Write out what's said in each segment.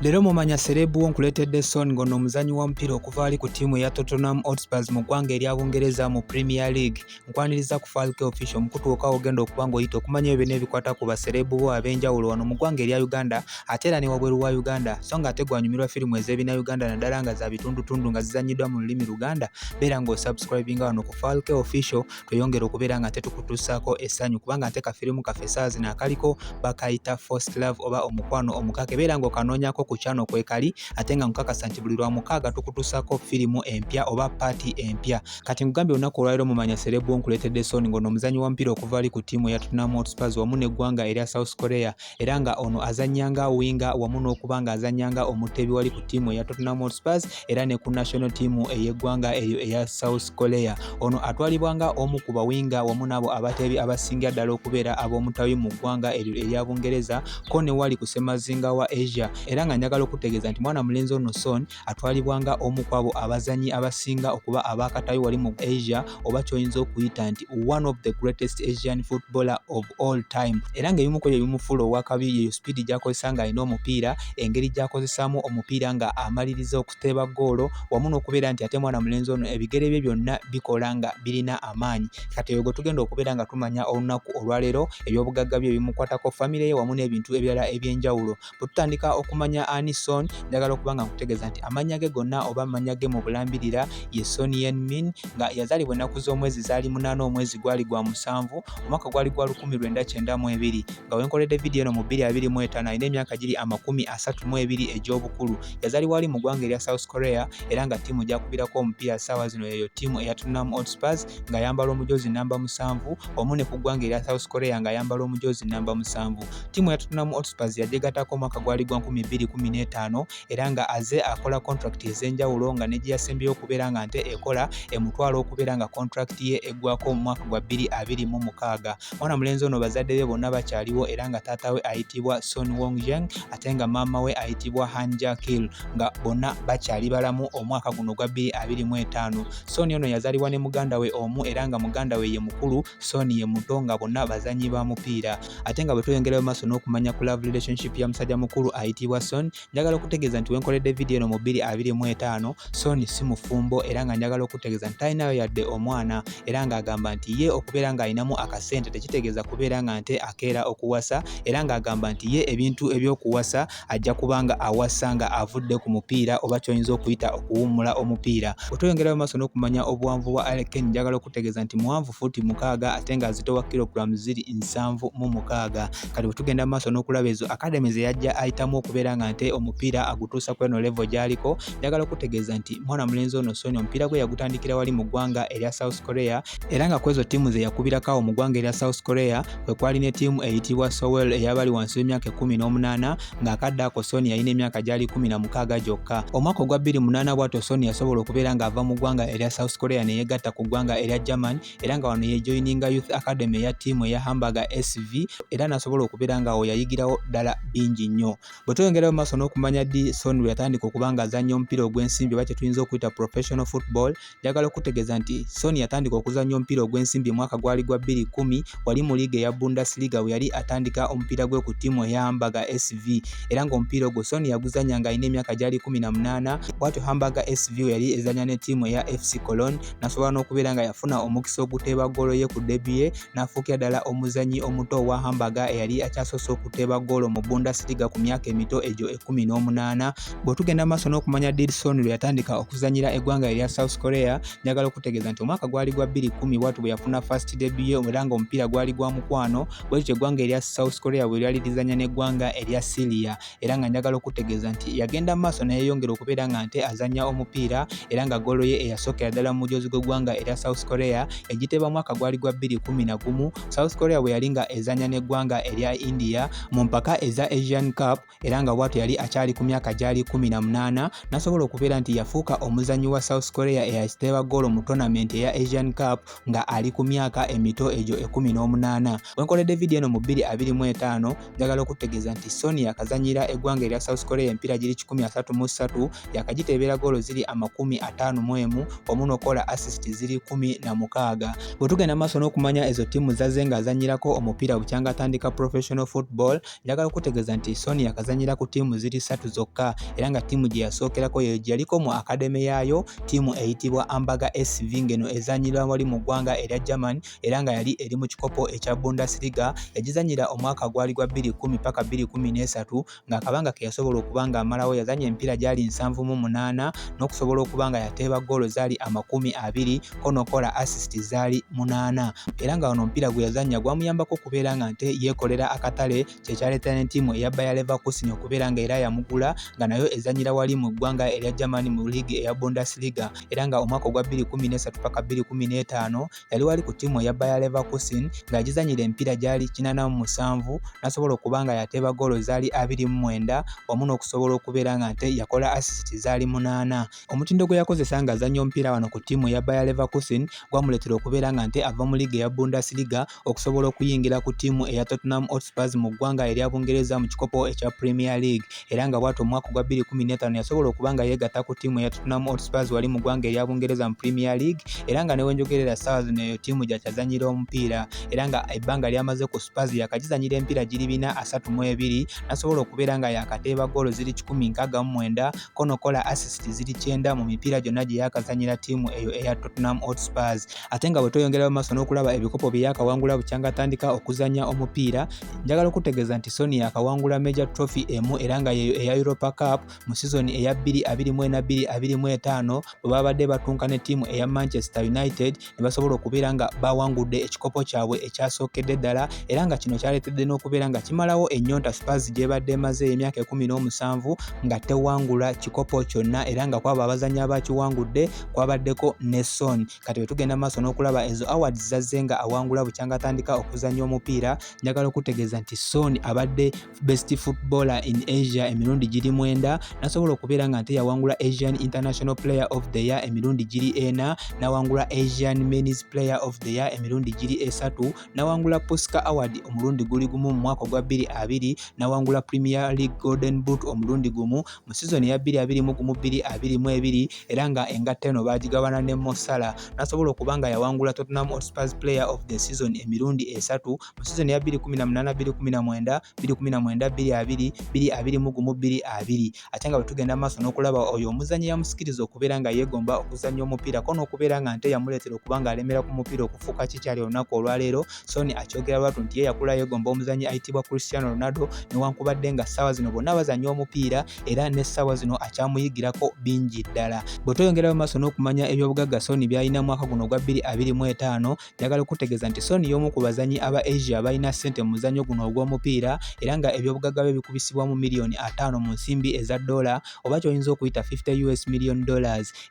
Leero mumanya serebu nkuleetedde Son ng'ono omuzannyi w'omupiira okuva ali ku ttiimu eya Tottenham Hotspur mu ggwanga erya Bungereza mu Premier League. Nkwaniriza ku Falke Official mukutuuka ogenda okuba ng'oyita okumanya ebyo n'ebikwata ku baserebu bo ab'enjawulo wano mu ggwanga erya Uganda ate era ne wabweru wa Uganda, so nga ate gwanyumirwa firimu ez'ebina Uganda naddala nga za bitundutundu nga zizannyiddwa mu lulimi Luganda, beera ng'osubscribinga wano ku Falke Official tweyongere okubeera nga tukutuusaako essanyu kubanga nte kafirimu kaffe essaawa zino akaliko bakayita First Love oba omukwano omukake, beera ng'okanoonyako ku channel kwekali ate nga nkakasa nti buli lwa mukaaga tukutuusako firimu empya oba paati empya. Kati nkugambye olunaku olwaleero mumanya serebu nkuleetedde Son ng'ono omuzannyi w'omupiira okuva ali ku ttiimu eya Tottenham Hotspur wamu n'eggwanga erya South Korea, era nga ono azannyanga winga wamu n'okuba nga azannyanga omuteebi wali ku ttiimu eya Tottenham Hotspur era ne ku national team ey'eggwanga eyo eya South Korea. Ono atwalibwanga omu ku bawinga wamu n'abo abateebi abasinga ddala okubeera ab'omutabi mu ggwanga eryo erya Bungereza ko ne wali ku ssemazinga wa Asia, era nga njagala okutegeeza nti mwana mulenzi ono Son atwalibwanga omu ku abo abazannyi abasinga okuba abakatabi wali mu Asia oba ky'oyinza okuyita nti one of the greatest Asian footballer of all time, era ng'ebimu ku ebyo bimufuula owakabi yeyo speed gy'akozesa ng'alina omupiira, engeri gy'akozesaamu omupiira nga amaliriza okuteeba goolo wamu n'okubeera nti ate mwana mulenzi ono ebigere bye byonna bikola nga birina amaanyi. Kati eyo gwe tugenda okubeera nga tumanya olunaku olwaleero eby'obugagga bye bimukwatako famire ye wamu n'ebintu ebirala eby'enjawulo. Bwe tutandika okumanya ani Son, njagala okuba nga nkutegeeza nti amannya ge gonna oba amannya ge mu bulambirira ye Son Heung-min, nga yazaalibwa ennaku z'omwezi zaali 8 omwezi gwali gwa 7 omwaka gwali gwa 1992, nga wenkoledde vidiyo eno mu 2025 alina emyaka giri 32 egy'obukulu. Yazaalibwa ali mu ggwanga erya South Korea era nga ttiimu gy'akubirako omupiira ssaawa zino yeyo ttiimu eya Tottenham Hotspur ng'ayambala omujoozi namba 7 omu ne ku ggwanga erya South Korea ng'ayambala omujoozi namba 7. Ttiimu ya Tottenham Hotspur yagyegattako omwaka gwali gwa 2015 era nga aze akola contract ez'enjawulo nga ne gye yasembyeyo okubeera nga nte ekola emutwala okubeera nga contract ye eggwako mu mwaka gwa 2026. Mwana mulenzi ono bazadde be bonna bakyaliwo era nga taata we ayitibwa Son Wong-jang ate nga maama we ayitibwa Han Ja-kil nga bonna bakyali balamu omwaka guno gwa 2025. Son ono yazaalibwa ne muganda we omu era nga muganda we ye mukulu, Son ye muto, nga bonna bazannyi ba mupiira. Ate nga bwe tweyongerayo maaso n'okumanya ku love relationship ya musajja mukulu ayitibwa Son, njagala okutegeeza nti wenkoledde vidiyo eno mu 2025 Son si mufumbo era nga njagala okutegeeza nti talinayo yadde omwana, era ng'agamba nti ye okubeera ng'alinamu akasente tekitegeeza kubeera nga nte akeera okuwasa, era ng'agamba nti ye ebintu eby'okuwasa ajja kubanga awasa nga avudde ku mupiira oba ky'oyinza okuyita okuwummula omupiira. Bwe tweyongerayo maaso n'okumanya obuwanvu bwa Alken, njagala okutegeeza nti muwanvu fuuti 6 ate ng'azitowa kilogulaamu ziri 76. Kati bwe tugenda maaso n'okulaba ezo academy ze yajja ayitamu okubeera nga nte omupiira agutuusa ku eno level gy'aliko, njagala okutegeeza nti mwana mulenzi ono Son omupiira gwe yagutandikira wali mu ggwanga erya South Korea, era nga kwezo ttiimu ze yakubirako mu ggwanga erya South Korea kwe kwali ne ttiimu eyitibwa Seoul ey'abali wansi w'emyaka 18 ng'akadde ako Son yalina emyaka gyali 16 gyokka. Omwaka ogwa 2008 bw'atyo Son yasobola okubeera ng'ava mu ggwanga erya South Korea ne yeegatta ku ggwanga erya Germany, era nga wano yejoyininga youth academy eya ttiimu eya Hamburger SV, era n'asobola okubeera ng'awo yayigirawo ddala bingi nnyo. Bwe tweyongerayo maaso n'okumanya ddi Son lwe yatandika okuba ng'azannya omupiira ogw'ensimbi oba kye tuyinza okuyita professional football, njagala okutegeeza nti Son yatandika okuzannya omupiira ogw'ensimbi mwaka gwali gwa 2010 wali mu liiga eya Bundesliga we yali atandika omupiira gwe ku ttiimu eya Hamburger SV, era ng'omupiira ogwo Son yaguzannya ng'alina emyaka gyali 18. Bw'atyo Hamburger SV we yali ezannya ne ttiimu eya FC Cologne, n'asobola n'okubeera nga yafuna omukisa oguteeba goolo ye ku debut ye, n'afuukira ddala omuzannyi omuto owa Hamburger eyali akyasoose okuteeba goolo mu Bundesliga ku myaka emito egyo 18. Bwe tugenda maaso n'okumanya ddi Son lwe yatandika okuzannyira eggwanga erya South Korea, njagala okutegeeza nti omwaka gwali gwa 2010 bw'atyo bwe yafuna first debut ye era ng'omupiira gwali gwa mukwano, bwe lityo eggwanga erya South Korea bwe lyali lizannya n'eggwanga erya Syria, era nga njagala okutegeeza nti yagenda maaso n'eyeyongera okubeera nga nte azannya omupiira, era nga goolo ye eyasookera ddala mu mujoozi gw'eggwanga erya South Korea egiteeba mwaka gwali gwa 2011 South Korea bwe yali nga ezannya n'eggwanga erya India mu mpaka eza Asian Cup, era nga bw'atyo yali akyali ku myaka gyali 18, n'asobola okubeera nti yafuuka omuzannyi wa South Korea eyakiteeba goolo mu tournament eya Asian Cup nga ali ku myaka emito egyo 18. Wenkoledde vidiyo eno mu 2025 njagala okutegeeza nti Son yakazannyira eggwanga erya South Korea empiira giri 133, yakagiteebera goolo ziri 51 omu n'okola assist ziri 16. Bwe tugenda maaso n'okumanya ezo ttiimu zazze ng'azannyirako omupiira bukyanga atandika professional football, njagala okutegeeza nti Son yakazannyira ku ttiimu ttiimu ziri 3 zokka era nga ttiimu gye yasookerako yaliko mu akademe yaayo ttiimu eyitibwa Ambaga SV ngeno ezanyira wali mu ggwanga erya Germany era nga yali eri mu kikopo ekya Bundesliga yagizanyira omwaka gwali gwa 2010 paka 2013 ng'akabanga ke yasobola okuba nga amalawo yazanya emipiira gyali 78 n'okusobola okuba nga yateeba ggoolo zaali 20 ko n'okola assist zaali 8 era nga wano omupiira gwe yazanya gwamuyambako okubeera nga nte yeekolera akatale kyekyaleeta n'ettiimu eya Bayer Leverkusen okubeera nga era yamugula nga nayo ezanyira wali mu ggwanga erya Germany mu liigi eya Bundesliga era nga omwaka ogwa 2013 paka 2015 yali wali ku ttiimu eya Bayer Leverkusen ng'agizanyira emipiira gyali 47 n'asobola okuba nga yateeba ggoolo zaali 29 wamu n'okusobola okubeera nga nte yakola assist zaali 8 omutindo gwe yakozesa ng'azanya omupiira wano ku ttiimu eya Bayer Leverkusen gwamuleetera okubeera nga nte ava mu liigi eya Bundesliga okusobola okuyingira ku ttiimu eya Tottenham Hotspur mu ggwanga erya Bungereza mu kikopo ekya Premier League era nga bw'atyo omwaka gwa 2015 yasobola okuba nga yeegatta ku ttiimu eya Tottenham Hotspur wali mu ggwanga erya Bungereza mu Premier League era nga ne wenjogerera ssaawa zino eyo ttiimu gy'akyazanyira omupiira era nga ebbanga lyamaze ku Spurs yakagizanyira emipiira giri 432 n'asobola okubeera nga yakateeba ggoolo ziri 169 ko n'okola assist ziri 9 mu mipiira gyonna gye yakazanyira ttiimu eyo eya Tottenham Hotspur ate nga bwe tweyongera mu maaso n'okulaba ebikopo bye yakawangula bukyanga atandika okuzanya omupiira njagala okutegeeza nti Sony yakawangula Major Trophy emu era nga yeyo eya Europa Cup mu season eya 2024-2025 bwe babadde batunka ne ttiimu eya Manchester United ne basobola okubeera nga bawangudde ekikopo kyabwe ekyasookedde ddala era nga kino kyaleetedde n'okubeera nga kimalawo ennyonta Spurs gy'ebadde emaze emyaka 17 nga tewangula kikopo kyonna era nga kwabo abazannyi abakiwangudde kwabaddeko ne Son. Kati bwe tugenda maaso n'okulaba ezo awards zazze nga awangula bukyanga atandika okuzannya omupiira njagala okutegeeza nti Son abadde best footballer in Asia emirundi giri 9 n'asobola okubeera nga nte yawangula Asian International Player of the Year emirundi giri 4 n'awangula Asian Men's Player of the Year emirundi giri 3 n'awangula Puskas Award omulundi guli gumu mu mwaka gwa 2020 n'awangula Premier League Golden Boot omulundi gumu mu season ya 2021-2022 era nga engatta eno baagigabana ne Mo Salah n'asobola okuba nga yawangula Tottenham Hotspur Player of the Season emirundi 3 mu season ya 2018-2019, 2020-2022 ate nga bwe tugenda maaso n'okulaba oyo omuzannyi yamusikiriza okubeera nga yeegomba okuzannya omupiira ko n'okubeera nga nte yamuleetera okuba nga alemera ku mupiira okufuuka kikyali olunaku olwaleero Sony akyogera lwatu nti ye yakula yeegomba omuzannyi ayitibwa Cristiano Ronaldo newankubadde nga ssaawa zino bonna bazannya omupiira era n'essaawa zino akyamuyigirako bingi ddala. Bwe tweyongerayo maaso n'okumanya ebyobugagga Sony by'alina mu mwaka guno gwa 2025 njagala okutegeeza nti Sony y'omu ku bazannyi aba Asia abalina ssente mu muzannyo guno ogw'omupiira era nga ebyobugagga bye bikubisibwamu miliyoni 5 mu nsimbi eza dola oba ky'oyinza okuyita $50 million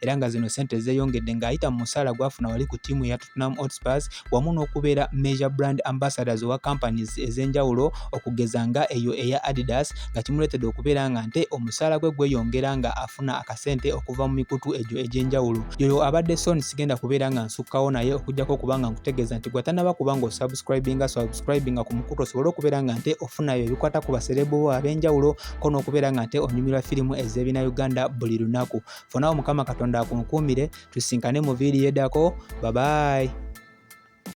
era nga zino ssente zeeyongedde ng'ayita mu musaala gwafuna wali ku ttiimu ya Tottenham Hotspur wamu n'okubeera major brand ambassadors owa companies ez'enjawulo okugeza nga eyo eya Adidas nga kimuleetedde okubeera nga nte omusaala gwe gweyongera nga afuna akasente okuva mu mikutu egyo egy'enjawulo. Yoyo abadde Sony sigenda kubeera nga nsukkawo naye okujjako okuba nga nkutegeeza nti gwe tannaba kuba nga subscribinga ku mukutu osobole okubeera nga nte ofunayo ebikwata ku baserebu ab'enjawulo ko n'okubeera nga nte onyumirwa firimu ez'ebina Uganda buli lunaku. Fonawo Mukama Katonda akunkuumire tusinkane mu vidiyo eddako. Bye bye.